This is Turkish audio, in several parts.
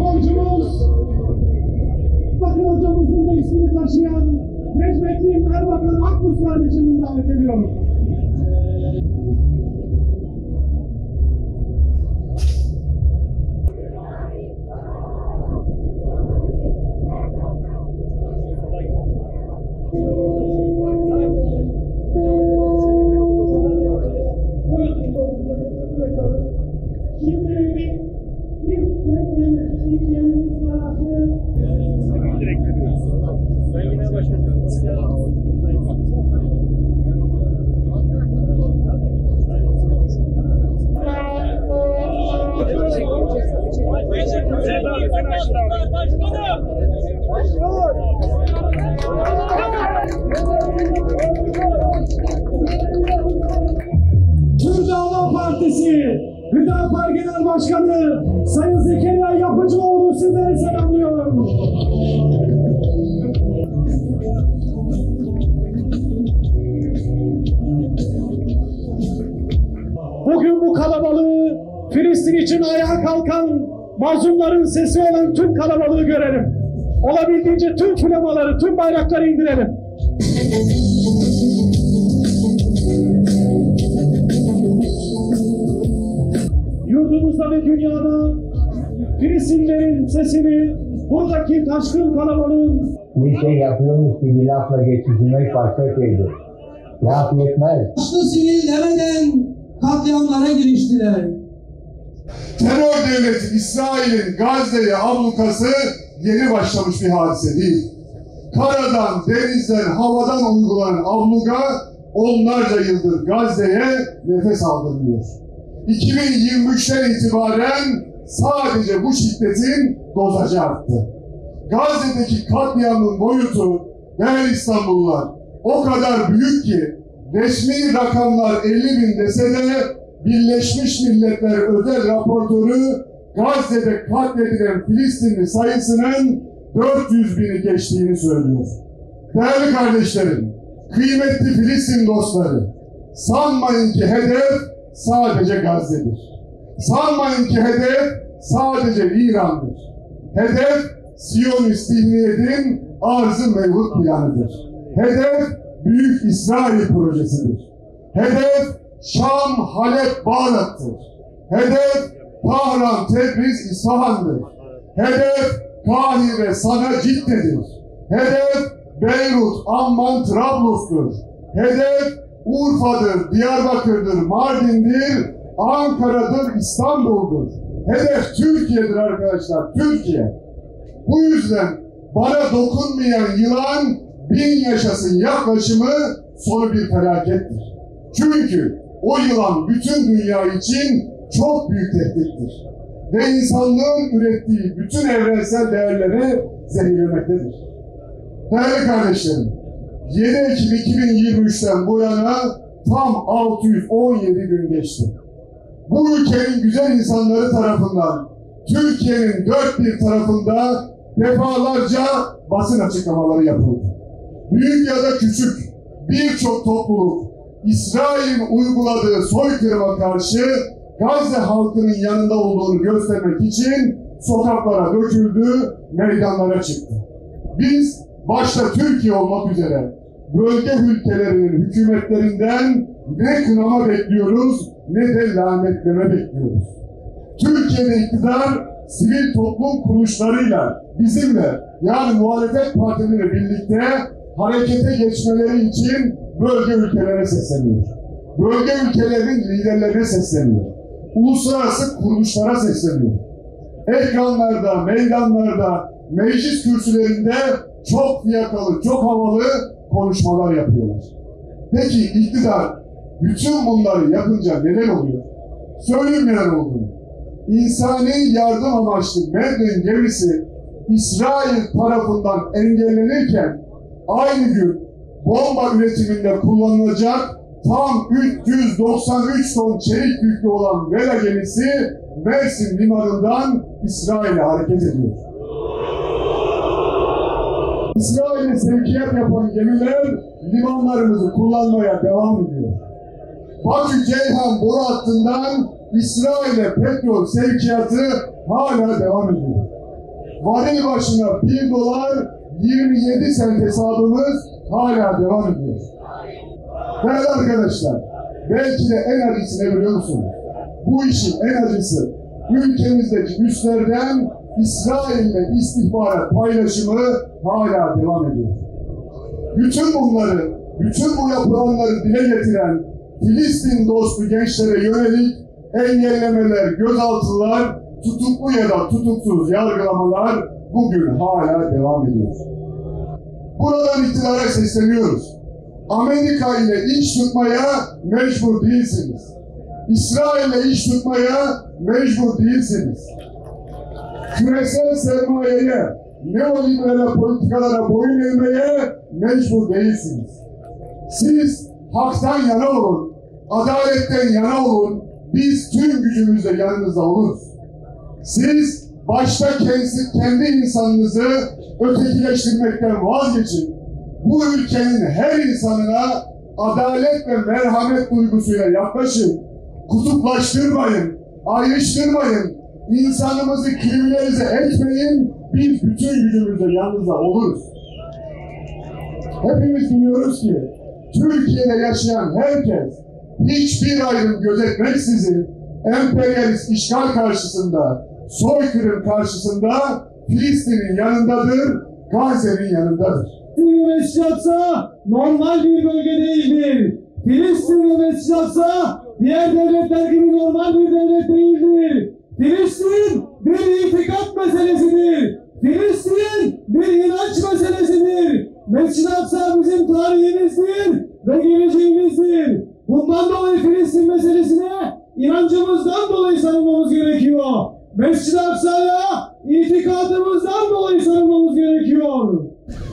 sporcumuz, bakın hocamızın da ismini taşıyan Necmettin Erbakan Akbuz kardeşimizi davet ediyorum. Türk Dağlar Partisi Hüdapar Genel Başkanı Sayın Zekeriya Yapıcıoğlu sizleri selamlıyorum. Bugün bu kalabalığı, Filistin için ayağa kalkan mazlumların sesi olan tüm kalabalığı görelim. Olabildiğince tüm flamaları, tüm bayrakları indirelim. Yurdumuzda ve dünyada Filistinlerin sesini, buradaki taşkın kalabalığın bir şey yapıyormuş gibi lafla geçiştirmek başka şeydir. Laf yetmez. Başlı sivil demeden katliamlara giriştiler. Terör devleti İsrail'in Gazze'ye ablukası yeni başlamış bir hadise değil. Karadan, denizden, havadan uygulanan abluka onlarca yıldır Gazze'ye nefes aldırmıyor. 2023'ten itibaren sadece bu şiddetin dozajı arttı. Gazze'deki katliamın boyutu değerli İstanbullular o kadar büyük ki resmi rakamlar 50.000 dese de Birleşmiş Milletler özel raportörü Gazze'de katledilen Filistinli sayısının 400.000'i geçtiğini söylüyor. Değerli kardeşlerim, kıymetli Filistin dostları, sanmayın ki hedef sadece Gazze'dir. Sanmayın ki hedef sadece İran'dır. Hedef Siyonist zihniyetin arz-ı mevhut planıdır. Hedef Büyük İsrail projesidir. Hedef Şam, Halep, Bağdat'tır. Hedef Tahran, Tebriz, İsfahan'dır. Hedef Kahire, Sana, Cidde'dir. Hedef Beyrut, Amman, Trablus'tur. Hedef Urfa'dır, Diyarbakır'dır, Mardin'dir, Ankara'dır, İstanbul'dur. Hedef Türkiye'dir arkadaşlar, Türkiye. Bu yüzden bana dokunmayan yılan bin yaşasın yaklaşımı sonu bir felakettir. Çünkü o yılan bütün dünya için çok büyük tehdittir. Ve insanlığın ürettiği bütün evrensel değerleri zehirlemektedir. Değerli kardeşlerim, 7 Ekim 2023'ten bu yana tam 617 gün geçti. Bu ülkenin güzel insanları tarafından Türkiye'nin dört bir tarafında defalarca basın açıklamaları yapıldı. Büyük ya da küçük birçok topluluk İsrail'in uyguladığı soykırıma karşı Gazze halkının yanında olduğunu göstermek için sokaklara döküldü, meydanlara çıktı. Biz başta Türkiye olmak üzere bölge ülkelerinin hükümetlerinden ne kınama bekliyoruz ne de lanetleme bekliyoruz. Türkiye'de iktidar sivil toplum kuruluşlarıyla bizimle yani muhalefet partileriyle birlikte harekete geçmeleri için bölge ülkelere sesleniyor. Bölge ülkelerinin liderlerine sesleniyor. Uluslararası kuruluşlara sesleniyor. Ekranlarda, meydanlarda, meclis kürsülerinde çok fiyakalı, çok havalı konuşmalar yapıyorlar. Peki iktidar bütün bunları yapınca neler oluyor? Söyleyeyim neler olduğunu. İnsani yardım amaçlı Merdin gemisi İsrail tarafından engellenirken aynı gün bomba üretiminde kullanılacak tam 393 ton çelik yüklü olan Vela gemisi Mersin limanından İsrail'e hareket ediyor. İsrail'e sevkiyat yapan gemiler limanlarımızı kullanmaya devam ediyor. Bakü-Ceyhan boru hattından İsrail'e petrol sevkiyatı hala devam ediyor. varil başına $1.27 hesabımız hala devam ediyor. Değerli arkadaşlar, belki de en acısı ne biliyor musunuz? Bu işin en acısı ülkemizdeki güçlerden İsrail'le istihbarat paylaşımı hala devam ediyor. Bütün bu yapılanları dile getiren Filistin dostu gençlere yönelik engellemeler, gözaltılar, tutuklu ya da tutuksuz yargılamalar bugün hala devam ediyor. Buradan iktidara sesleniyoruz. Amerika ile iş tutmaya mecbur değilsiniz. İsrail ile iş tutmaya mecbur değilsiniz. Küresel sermayeye, neoliberal politikalara boyun eğmeye mecbur değilsiniz. Siz haktan yana olun, adaletten yana olun, biz tüm gücümüzle yanınızda oluruz. Siz başta kendi insanınızı ötekileştirmekten vazgeçin. Bu ülkenin her insanına adalet ve merhamet duygusuyla yaklaşın. Kutuplaştırmayın, ayrıştırmayın, insanımızı kriminalize etmeyin, biz bütün gücümüzle yanınızda oluruz. Hepimiz biliyoruz ki Türkiye'de yaşayan herkes hiçbir ayrım gözetmeksizin emperyalist işgal karşısında, soykırım karşısında Filistin'in yanındadır, Gazze'nin yanındadır. Filistin ve Mescid-i normal bir bölge değildir. Filistin ve Mescid-i diğer devletler gibi normal bir devlet değildir. Filistin bir itikat meselesidir. Filistin bir inanç meselesidir. Mescid-i bizim tarihimizdir ve geleceğimizdir. Bundan dolayı Filistin meselesine inancımızdan dolayı sarılmamız gerekiyor. Mescid-i Aksa'ya itikadımızdan dolayı sarılmamız gerekiyor.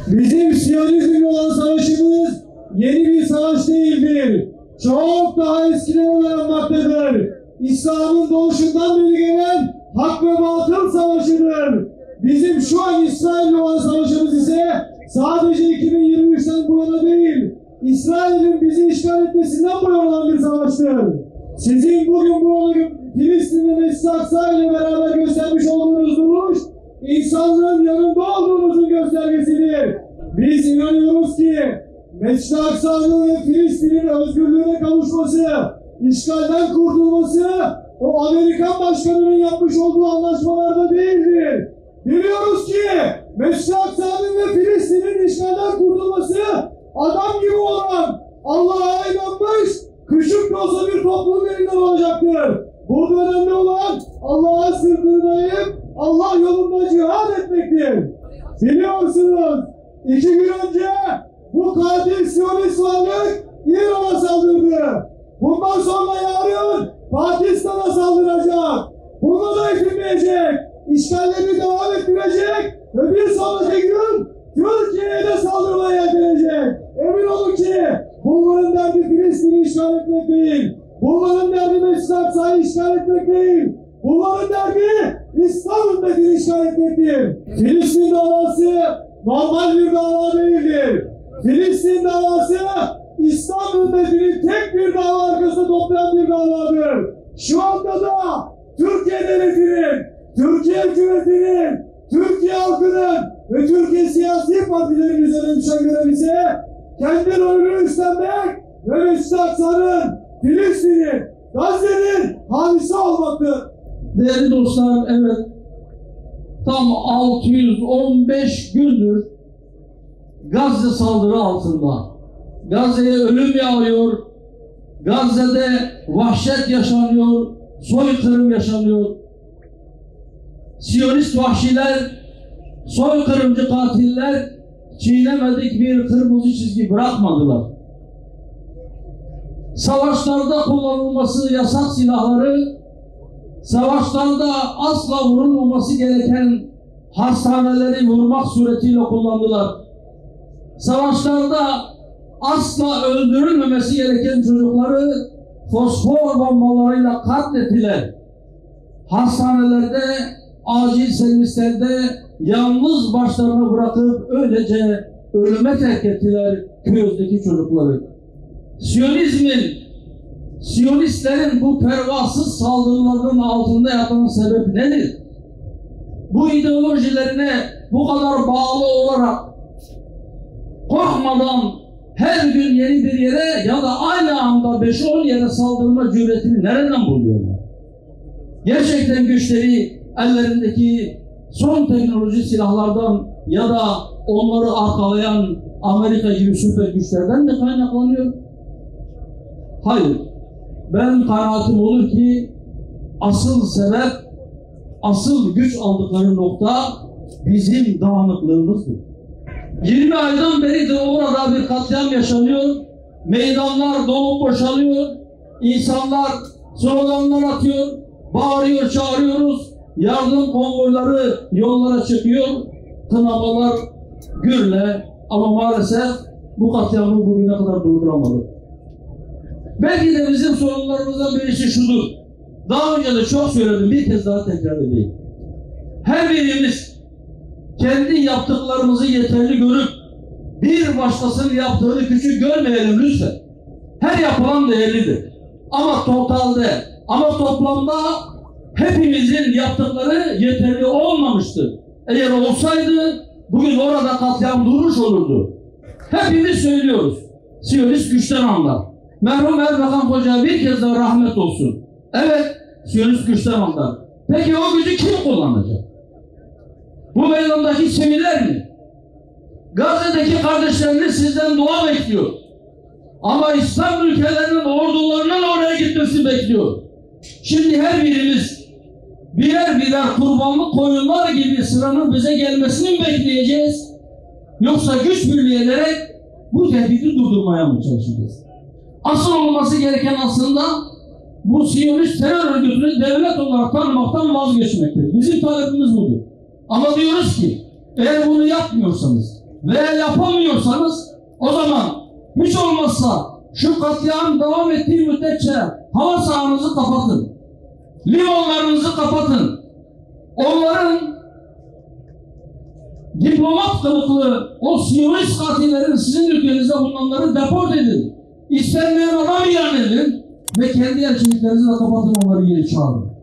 Bizim Siyonizmle olan savaşımız yeni bir savaş değildir. Çok daha eskilere dayanmaktadır. İslam'ın doğuşundan beri gelen hak ve batıl savaşıdır. Bizim şu an İsrail'le olan savaşımız ise sadece 2023'ten bu yana değil, İsrail'in bizi işgal etmesinden bu yana olan bir savaştır. Sizin bugün burada Filistin ve Mescid-i Aksa ile beraber göstermiş olduğunuz duruş, insanlığın yanında olduğunuzun göstergesidir. Biz inanıyoruz ki Mescid-i Aksa'nın ve Filistin'in özgürlüğüne kavuşması, işgalden kurtulması, o Amerikan başkanının yapmış olduğu anlaşmalarda değildir. Biliyoruz ki Mescid-i Aksa'nın ve Filistin'in işgalden kurtulması, adam gibi olan, Allah'a inanmış, küçük de olsa bir toplumun elinden olacaktır. Burada önemli olan Allah'a sırtını dayayıp Allah yolunda cihad etmektir. Biliyorsunuz 2 gün önce bu katil Siyonist varlık İran'a saldırdı. Bundan sonra yarın Pakistan'a saldıracak. Bunu da yetinmeyecek. İşgallerini devam ettirecek ve bir sonraki gün Türkiye'ye de saldırmaya gelecek. Emin olun ki bunların derdi Filistin'i işgal etmek değil. Bunların derdi Mescid-i Aksa'yı işgal etmek değil. Bunların derdi İslam ümmetini işgal etmektir. Filistin davası normal bir dava değildir. Filistin davası İslam ümmetini tek bir dava arkasında toplayan bir davadır. Şu anda da Türkiye devletinin, Türkiye hükümetinin, Türkiye halkının ve Türkiye siyasi partilerinin üzerine düşen görev ise kendi rolünü üstlenmek ve Mescid-i Aksa'nın, Filistin'in, Gazze'nin hamisi olmaktır. Değerli dostlar, evet, tam 615 gündür Gazze saldırı altında. Gazze'ye ölüm yağıyor, Gazze'de vahşet yaşanıyor, soykırım yaşanıyor. Siyonist vahşiler, soykırımcı katiller çiğnemedik bir kırmızı çizgi bırakmadılar. Savaşlarda kullanılması yasak silahları, savaşlarda asla vurulmaması gereken hastaneleri vurmak suretiyle kullandılar. Savaşlarda asla öldürülmemesi gereken çocukları fosfor bombalarıyla katlettiler. Hastanelerde, acil servislerde yalnız başlarına bırakıp öylece ölüme terk ettiler köydeki çocukları. Siyonistlerin bu pervasız saldırılarının altında yatan sebep nedir? bu ideolojilerine bu kadar bağlı olarak korkmadan her gün yeni bir yere ya da aynı anda 5-10 yere saldırma cüretini nereden buluyorlar? Gerçekten güçleri ellerindeki son teknoloji silahlardan ya da onları arkalayan Amerika gibi süper güçlerden de kaynaklanıyor. Hayır. Ben kanaatim olur ki asıl sebep, asıl güç aldıkları nokta bizim dağınıklığımızdır. 20 aydan beridir orada bir katliam yaşanıyor. Meydanlar dolup boşalıyor. İnsanlar sloganlar atıyor. Bağırıyor, çağırıyoruz. Yardım konvoyları yollara çıkıyor. Kınamalar gürle, ama maalesef bu katliamı bugüne kadar durduramadık. Belki de bizim sorunlarımızdan birisi şudur. Daha önce de çok söyledim, bir kez daha tekrar edeyim. Her birimiz kendi yaptıklarımızı yeterli görüp bir başkasının yaptığını küçük görmeyelim lütfen. Her yapılan değerlidir. Ama toplamda hepimizin yaptıkları yeterli olmamıştır. Eğer olsaydı bugün orada katliam durmuş olurdu. Hepimiz söylüyoruz. Siyonist güçten anlar. Merhum Erbakan Hoca'ya bir kez daha rahmet olsun. Evet, Siyonist güçten anlar. Peki o gücü kim kullanacak? Bu meydandaki siviller mi? Gazze'deki kardeşleriniz sizden dua bekliyor. Ama İslam ülkelerinin ordularının oraya gitmesi bekliyor. Şimdi her birimiz birer kurbanlık koyunlar gibi sıranın bize gelmesini mi bekleyeceğiz? Yoksa güç birliği ederek bu tehdidi durdurmaya mı çalışacağız? Asıl olması gereken aslında bu Siyonist terör örgütünü devlet olarak tanımaktan vazgeçmektir. Bizim talebimiz budur. Ama diyoruz ki eğer bunu yapmıyorsanız veya yapamıyorsanız o zaman hiç olmazsa şu katliam devam ettiği müddetçe hava sahanızı kapatın. Limanlarınızı kapatın. Onların diplomat kılıklı o Siyonist katillerin sizin ülkenizde bulunanları deport edin. İstenmeyen adam ilan edin ve kendi elçiliklerinizi de kapatın, onları geri çağırın.